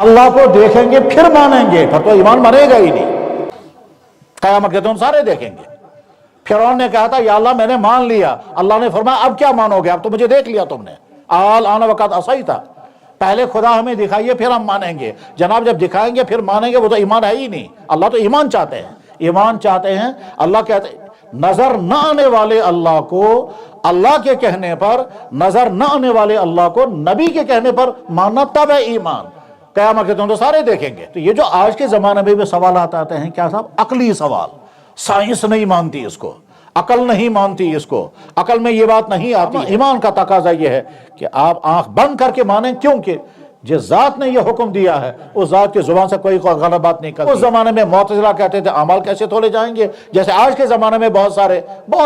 اللہ کو دیکھیں گے پھر مانیں گے، پھر تو ایمان مانے گا ہی نہیں۔ قیامت کے دن سارے دیکھیں گے۔ فرعون نے کہا تھا یا اللہ میں نے مان لیا، اللہ نے فرمایا اب کیا مانو گے، اب تو مجھے دیکھ لیا تم نے، آن وقت عصیت، پہلے خدا ہمیں دکھائیے پھر ہم مانیں گے۔ جناب جب دکھائیں گے پھر مانیں گے، وہ تو ایمان ہے ہی نہیں۔ اللہ تو ایمان چاہتے ہیں، ایمان چاہتے ہیں۔ اللہ کہتے ہیں نظر نہ آنے والے اللہ کو اللہ کے کہنے پر، نظر نہ آنے والے اللہ کو نبی کے کہنے پر ماننا تب ہے ایمان۔ قیامت کے دن تو سارے دیکھیں گے۔ تو یہ جو آج کے زمانے میں بھی سوالات آتے ہیں، کیا صاحب؟ عقلی سوال، سائنس نہیں مانتی اس کو، عقل نہیں مانتی اس کو، عقل میں یہ بات نہیں آتی۔ ایمان کا تقاضا یہ ہے کہ آپ آنکھ بند کر کے مانیں، کیونکہ جس ذات نے یہ حکم دیا ہے اس ذات کی زبان سے کوئی غلط بات نہیں کرتی۔ اس زمانے میں معتزلہ کہتے تھے اعمال کیسے تولے جائیں گے، جیسے آج کے زمانے میں بہت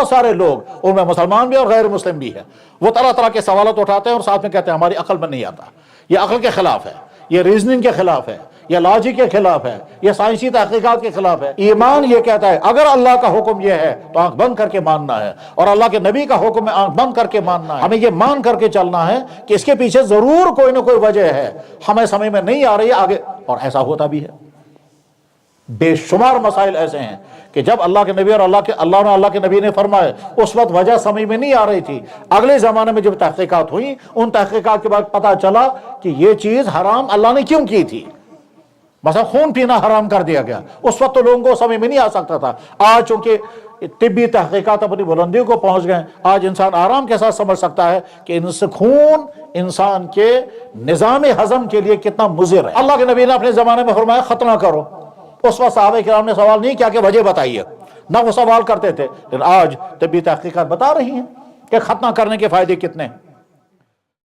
سارے لوگ، ان میں مسلمان بھی اور غیر مسلم بھی ہیں، وہ طرح طرح کے سوالات اٹھاتے ہیں اور ساتھ میں کہتے ہیں ہماری عقل میں نہیں آتا۔ یہ عقل کے خلاف ہے، یہ ریزننگ کے خلاف ہے، یہ لاجک کے خلاف ہے، یہ سائنسی تحقیقات کے خلاف ہے۔ ایمان یہ کہتا ہے اگر اللہ کا حکم یہ ہے تو آنکھ بند کر کے ماننا ہے، اور اللہ کے نبی کا حکم ہے آنکھ بند کر کے ماننا ہے۔ ہمیں یہ مان کر کے چلنا ہے کہ اس کے پیچھے ضرور کوئی نہ کوئی وجہ ہے، ہمیں سمجھ میں نہیں آ رہی ہے آگے، اور ایسا ہوتا بھی ہے۔ بے شمار مسائل ایسے ہیں کہ جب اللہ کے نبی اور اللہ کے نبی نے فرمائے اس وقت وجہ سمجھ میں نہیں آ رہی تھی، اگلے زمانے میں جب تحقیقات ہوئی ان تحقیقات کے بعد پتہ چلا کہ یہ چیز حرام اللہ نے کیوں کی تھی۔ مثلا خون پینا حرام کر دیا گیا، اس وقت تو لوگوں کو سمجھ میں نہیں آ سکتا تھا۔ آج چونکہ طبی تحقیقات اپنی بلندیوں کو پہنچ گئے، آج انسان آرام کے ساتھ سمجھ سکتا ہے کہ ان سے خون انسان کے نظام ہضم کے لیے کتنا مضر ہے۔ اللہ کے نبی نے اپنے زمانے میں فرمایا ختنہ کرو، اس وقت صحابہ کرام نے سوال نہیں کیا کہ وجہ بتائیے، نہ وہ سوال کرتے تھے، لیکن آج طبی تحقیقات بتا رہی ہیں کہ ختنہ کرنے کے فائدے کتنے ہیں۔